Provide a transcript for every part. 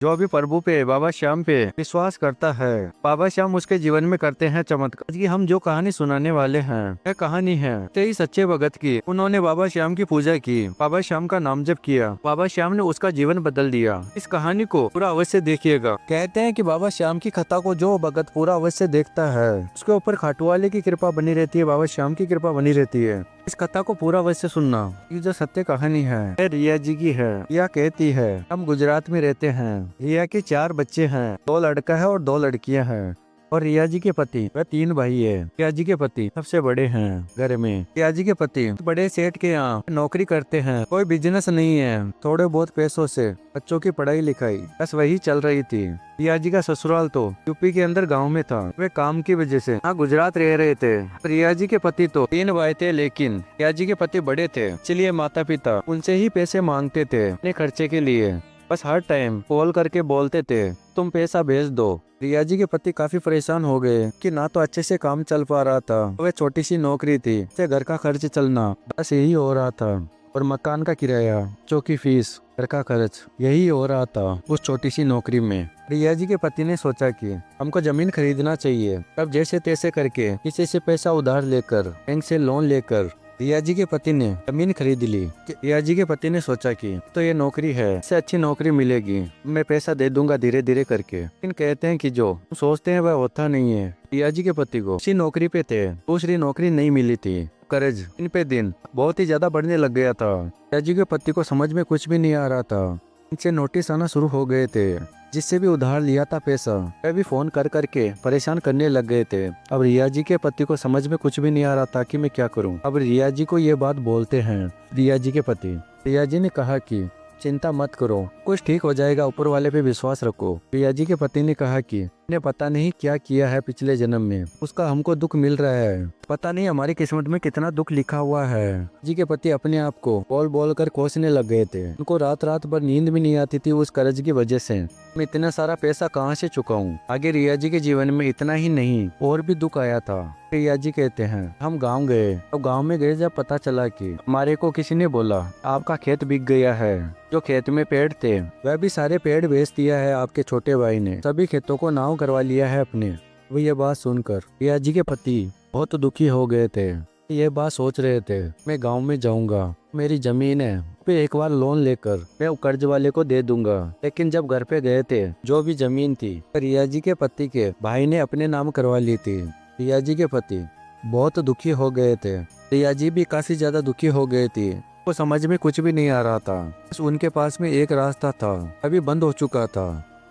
जो भी प्रभु पे बाबा श्याम पे विश्वास करता है, बाबा श्याम उसके जीवन में करते हैं चमत्कार। आज की हम जो कहानी सुनाने वाले हैं, यह कहानी है 23 सच्चे भगत की। उन्होंने बाबा श्याम की पूजा की, बाबा श्याम का नाम जप किया, बाबा श्याम ने उसका जीवन बदल दिया। इस कहानी को पूरा अवश्य देखिएगा। कहते हैं कि बाबा श्याम की कथा को जो भगत पूरा अवश्य देखता है, उसके ऊपर खाटू वाले की कृपा बनी रहती है, बाबा श्याम की कृपा बनी रहती है। इस कथा को पूरा अवश्य सुनना। ये जो सत्य कहानी है, यह रिया जी की है। रिया कहती है, हम गुजरात में रहते हैं। रिया के 4 बच्चे हैं, 2 लड़का है और 2 लड़कियां हैं। और रिया जी के पति वह 3 भाई है। रिया जी के पति सबसे बड़े हैं घर में। रिया जी के पति बड़े सेठ के यहाँ नौकरी करते हैं। कोई बिजनेस नहीं है, थोड़े बहुत पैसों से बच्चों की पढ़ाई लिखाई बस वही चल रही थी। रिया जी का ससुराल तो यूपी के अंदर गांव में था। वे काम की वजह से यहाँ गुजरात रह रहे थे। रिया जी के पति तो 3 भाई थे, लेकिन रिया जी के पति बड़े थे, इसलिए माता पिता उनसे ही पैसे मांगते थे अपने खर्चे के लिए। बस हर टाइम कॉल करके बोलते थे, तुम पैसा भेज दो। रिया जी के पति काफी परेशान हो गए कि ना तो अच्छे से काम चल पा रहा था, वह छोटी सी नौकरी थी, से घर का खर्च चलना बस यही हो रहा था। और मकान का किराया, चौकी फीस, घर का खर्च यही हो रहा था उस छोटी सी नौकरी में। रिया जी के पति ने सोचा कि हमको जमीन खरीदना चाहिए। अब जैसे तैसे करके किसी से पैसा उधार लेकर, बैंक से लोन लेकर रिया जी के पति ने जमीन खरीद ली। रिया जी के पति ने सोचा कि तो ये नौकरी है, इससे अच्छी नौकरी मिलेगी, मैं पैसा दे दूंगा धीरे धीरे करके। लेकिन कहते हैं कि जो सोचते हैं वह होता नहीं है। रिया जी के पति को इसी नौकरी पे थे, दूसरी नौकरी नहीं मिली थी। कर्ज दिन पे दिन बहुत ही ज्यादा बढ़ने लग गया था। रिया जी के पति को समझ में कुछ भी नहीं आ रहा था। इनसे नोटिस आना शुरू हो गए थे। जिससे भी उधार लिया था पैसा, वह भी फोन कर करके परेशान करने लग गए थे। अब रिया जी के पति को समझ में कुछ भी नहीं आ रहा था कि मैं क्या करूं। अब रिया जी को ये बात बोलते हैं रिया जी के पति। रिया जी ने कहा कि चिंता मत करो, कुछ ठीक हो जाएगा, ऊपर वाले पे विश्वास रखो। रिया जी के पति ने कहा कि ने पता नहीं क्या किया है पिछले जन्म में, उसका हमको दुख मिल रहा है। पता नहीं हमारी किस्मत में कितना दुख लिखा हुआ है। जी के पति अपने आप को बोल बोल कर कोसने लग गए थे। उनको रात रात भर नींद भी नहीं आती थी उस कर्ज की वजह से। मैं इतना सारा पैसा कहाँ से चुकाऊं। आगे रिया जी के जीवन में इतना ही नहीं और भी दुख आया था। रिया जी कहते हैं, हम गाँव गए। अब गाँव में गए जब पता चला कि हमारे को किसी ने बोला आपका खेत बिक गया है। जो खेत में पेड़ थे वह भी सारे पेड़ बेच दिया है आपके छोटे भाई ने, सभी खेतों को नाव करवा लिया है अपने। वो ये बात सुनकर रिया जी के पति बहुत दुखी हो गए थे। ये बात सोच रहे थे, मैं गांव में जाऊंगा, मेरी जमीन है, पे एक बार लोन लेकर मैं कर्ज वाले को दे दूंगा। लेकिन जब घर पे गए थे, जो भी जमीन थी रिया जी के पति के भाई ने अपने नाम करवा ली थी। रिया जी के पति बहुत दुखी हो गए थे। रिया जी भी काफी ज्यादा दुखी हो गई थी। वो समझ में कुछ भी नहीं आ रहा था। बस उनके पास में एक रास्ता था, अभी बंद हो चुका था।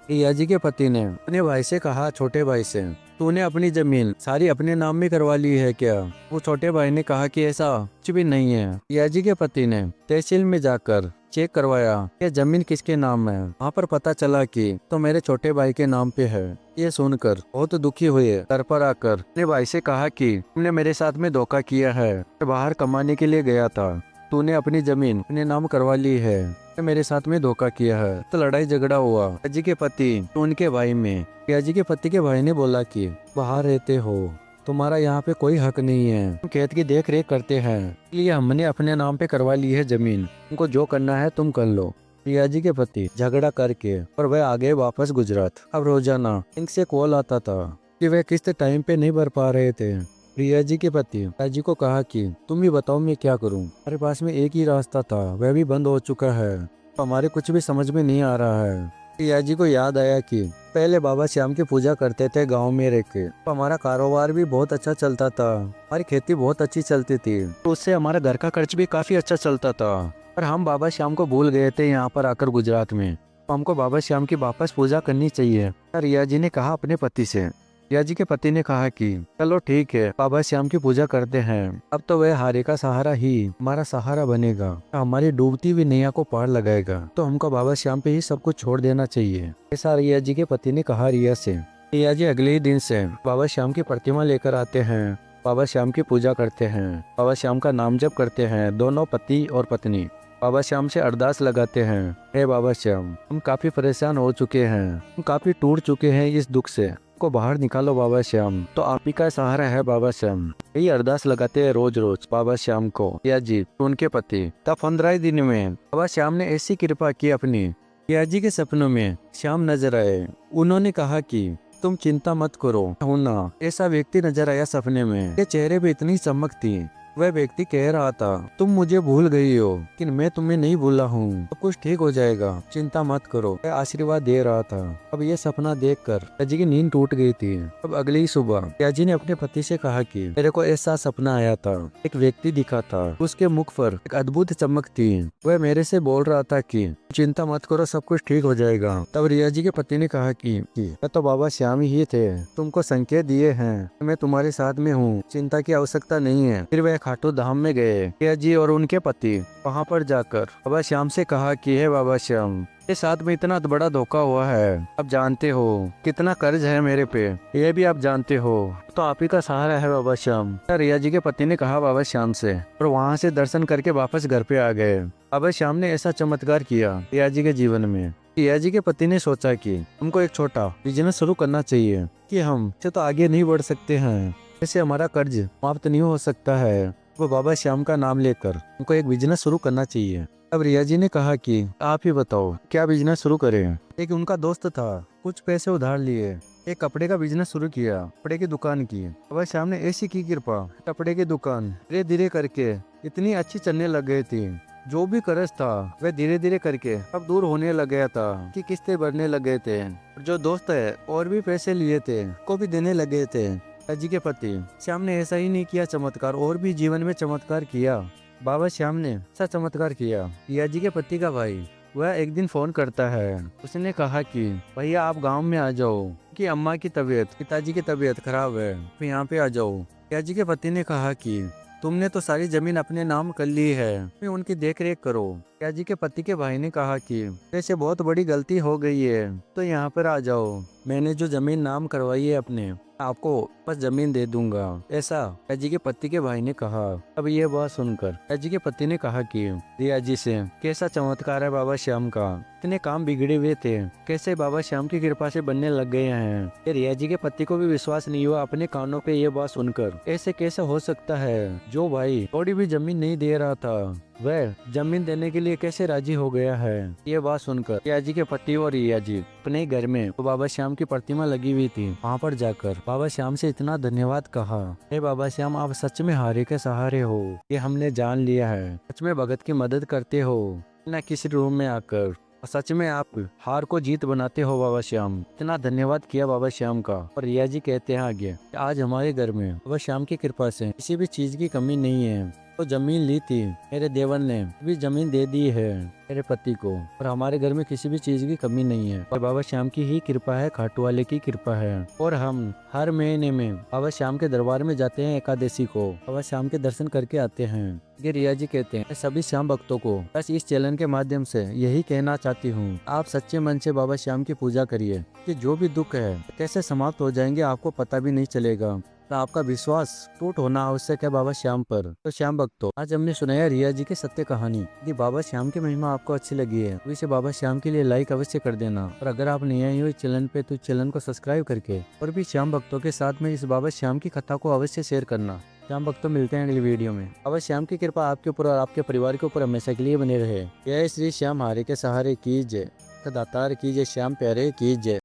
रिया जी के पति ने अपने भाई से कहा, छोटे भाई से, तूने अपनी जमीन सारी अपने नाम में करवा ली है क्या? वो छोटे भाई ने कहा कि ऐसा कुछ भी नहीं है। रिया जी के पति ने तहसील में जाकर चेक करवाया कि जमीन किसके नाम है। वहाँ पर पता चला कि तो मेरे छोटे भाई के नाम पे है। ये सुनकर बहुत दुखी हुए। घर पर आकर अपने भाई से कहा कि तुमने मेरे साथ में धोखा किया है। मैं बाहर कमाने के लिए गया था, तूने अपनी जमीन अपने नाम करवा ली है, मेरे साथ में धोखा किया है। तो लड़ाई झगड़ा हुआ रिया जी के पति तो उनके भाई में। रिया जी के पति के भाई ने बोला कि बाहर रहते हो, तुम्हारा यहाँ पे कोई हक नहीं है, तुम खेत की देख रेख करते हैं, इसलिए हमने अपने नाम पे करवा ली है जमीन, तुमको जो करना है तुम कर लो। रिया जी के पति झगड़ा करके और वह आ गए वापस गुजरात। अब रोजाना इनसे कॉल आता था कि वह किस्त टाइम पे नहीं भर पा रहे थे। रिया जी के पति रिया जी को कहा कि तुम ही बताओ मैं क्या करूं, हमारे पास में एक ही रास्ता था, वह भी बंद हो चुका है, तो हमारे कुछ भी समझ में नहीं आ रहा है। रिया जी को याद आया कि पहले बाबा श्याम की पूजा करते थे गांव में रह के, तो हमारा कारोबार भी बहुत अच्छा चलता था, हमारी खेती बहुत अच्छी चलती थी, तो उससे हमारा घर का खर्च भी काफी अच्छा चलता था। पर हम बाबा श्याम को भूल गए थे यहाँ पर आकर गुजरात में, तो हमको बाबा श्याम की वापस पूजा करनी चाहिए। रिया जी ने कहा अपने पति से। रिया जी के पति ने कहा कि चलो ठीक है, बाबा श्याम की पूजा करते हैं। अब तो वह हारे का सहारा ही हमारा सहारा बनेगा, हमारी डूबती हुई नैया को पार लगाएगा, तो हमको बाबा श्याम पे ही सब कुछ छोड़ देना चाहिए, ऐसा रिया जी के पति ने कहा रिया से। रिया जी अगले ही दिन से बाबा श्याम की प्रतिमा लेकर आते हैं, बाबा श्याम की पूजा करते हैं, बाबा श्याम का नाम जप करते हैं, दोनों पति और पत्नी बाबा श्याम से अरदास लगाते हैं, हे बाबा श्याम, हम काफी परेशान हो चुके हैं, हम काफी टूट चुके हैं इस दुख से, को बाहर निकालो बाबा श्याम, तो आप ही का सहारा है बाबा श्याम। यही अरदास लगाते हैं रोज रोज बाबा श्याम को। रिया जी उनके पति तब 15 दिन में बाबा श्याम ने ऐसी कृपा की अपनी, रिया जी के सपनों में श्याम नजर आए। उन्होंने कहा कि तुम चिंता मत करो, हूं ना। ऐसा व्यक्ति नजर आया सपने में। के चेहरे पे इतनी चमक थी। वह व्यक्ति कह रहा था, तुम मुझे भूल गई हो, लेकिन मैं तुम्हें नहीं भूला हूँ। तो कुछ ठीक हो जाएगा, चिंता मत करो। वह आशीर्वाद दे रहा था। अब यह सपना देखकर रिया जी की नींद टूट गई थी। अब अगली ही सुबह रिया जी ने अपने पति से कहा कि मेरे को ऐसा सपना आया था। एक व्यक्ति दिखा था, उसके मुख पर एक अद्भुत चमक थी। वह मेरे से बोल रहा था कि चिंता मत करो, सब कुछ ठीक हो जाएगा। तब रिया जी के पति ने कहा कि मैं तो बाबा श्याम ही थे, तुमको संकेत दिए हैं, मैं तुम्हारे साथ में हूँ, चिंता की आवश्यकता नहीं है। फिर वह खाटू धाम में गए। रिया जी और उनके पति वहाँ पर जाकर बाबा श्याम से कहा कि हे बाबा श्याम, ये साथ में इतना बड़ा धोखा हुआ है, आप जानते हो कितना कर्ज है मेरे पे, ये भी आप जानते हो, तो आप ही का सहारा है बाबा श्याम। रिया जी के पति ने कहा बाबा श्याम से, और वहाँ से दर्शन करके वापस घर पे आ गए। बाबा श्याम ने ऐसा चमत्कार किया रिया जी के जीवन में। रिया जी के पति ने सोचा कि हमको एक छोटा बिजनेस शुरू करना चाहिए, कि हम से तो आगे नहीं बढ़ सकते हैं, ऐसे हमारा कर्ज समाप्त नहीं हो सकता है। वो बाबा श्याम का नाम लेकर हमको एक बिजनेस शुरू करना चाहिए। अब रिया जी ने कहा कि आप ही बताओ क्या बिजनेस शुरू करें। एक उनका दोस्त था, कुछ पैसे उधार लिए, एक कपड़े का बिजनेस शुरू किया, कपड़े की दुकान की। बाबा श्याम ने ऐसी की कृपा, कपड़े की दुकान धीरे धीरे करके इतनी अच्छी चलने लग गई थी। जो भी कर्ज था वह धीरे धीरे करके अब दूर होने लग गया था, कि किस्तें भरने लग गए थे। जो दोस्त है और भी पैसे लिए थे को भी देने लगे थे। जी के पति श्याम ने ऐसा ही नहीं किया चमत्कार, और भी जीवन में चमत्कार किया। बाबा श्याम ने ऐसा चमत्कार किया। रिया जी के पति का भाई वह एक दिन फोन करता है। उसने कहा कि भैया आप गांव में आ जाओ, कि अम्मा की तबीयत, पिताजी की तबीयत खराब है, तो यहाँ पे आ जाओ। रिया जी के पति ने कहा कि तुमने तो सारी जमीन अपने नाम कर ली है, मैं उनकी देख रेख करो। रिया जी के पति के भाई ने कहा कि ऐसे बहुत बड़ी गलती हो गई है, तो यहाँ पर आ जाओ, मैंने जो जमीन नाम करवाई है अपने, आपको बस जमीन दे दूंगा, ऐसा रिया जी के पति के भाई ने कहा। अब ये बात सुनकर रिया जी के पति ने कहा कि रिया जी से कैसा चमत्कार है बाबा श्याम का, इतने काम बिगड़े हुए थे, कैसे बाबा श्याम की कृपा से बनने लग गए हैं। ये रिया जी के पति को भी विश्वास नहीं हुआ अपने कानों पे ये बात सुनकर। ऐसे कैसे हो सकता है, जो भाई थोड़ी भी जमीन नहीं दे रहा था वह जमीन देने के लिए कैसे राजी हो गया है। ये बात सुनकर रिया जी के पति और रिया जी अपने घर में तो बाबा श्याम की प्रतिमा लगी हुई थी, वहाँ पर जाकर बाबा श्याम से इतना धन्यवाद कहा, हे बाबा श्याम आप सच में हारे के सहारे हो, ये हमने जान लिया है, सच में भगत की मदद करते हो, न किसी रूम में आकर, सच में आप हार को जीत बनाते हो बाबा श्याम। इतना धन्यवाद किया बाबा श्याम का। और रिया जी कहते हैं आगे, आज हमारे घर में बाबा श्याम की कृपा से किसी भी चीज की कमी नहीं है। तो जमीन ली थी मेरे देवर ने भी जमीन दे दी है मेरे पति को, और हमारे घर में किसी भी चीज की कमी नहीं है, और बाबा श्याम की ही कृपा है, खाटू वाले की कृपा है। और हम हर महीने में बाबा श्याम के दरबार में जाते हैं, एकादशी को बाबा श्याम के दर्शन करके आते हैं। ये रिया जी कहते हैं, सभी श्याम भक्तों को बस इस चैनल के माध्यम से यही कहना चाहती हूँ, आप सच्चे मन से बाबा श्याम की पूजा करिए, कि जो भी दुख है कैसे समाप्त हो जाएंगे आपको पता भी नहीं चलेगा। तो आपका विश्वास टूट होना आवश्यक है बाबा श्याम पर। तो श्याम भक्तों, आज हमने सुनाया रिया जी की सत्य कहानी। यदि बाबा श्याम की महिमा आपको अच्छी लगी है तो इसे बाबा श्याम के लिए लाइक अवश्य कर देना, और अगर आप नए आए हो इस चैनल पे तो चैनल को सब्सक्राइब करके और भी श्याम भक्तों के साथ में इस बाबा श्याम की कथा को अवश्य शेयर करना। श्याम भक्तों, मिलते हैं अगली वीडियो में। बाबा श्याम की कृपा आपके ऊपर और आपके परिवार के ऊपर हमेशा के लिए बने रहे। जय श्री श्याम हारे के सहारे की जय, दातार की जय, श्याम प्यारे की जय।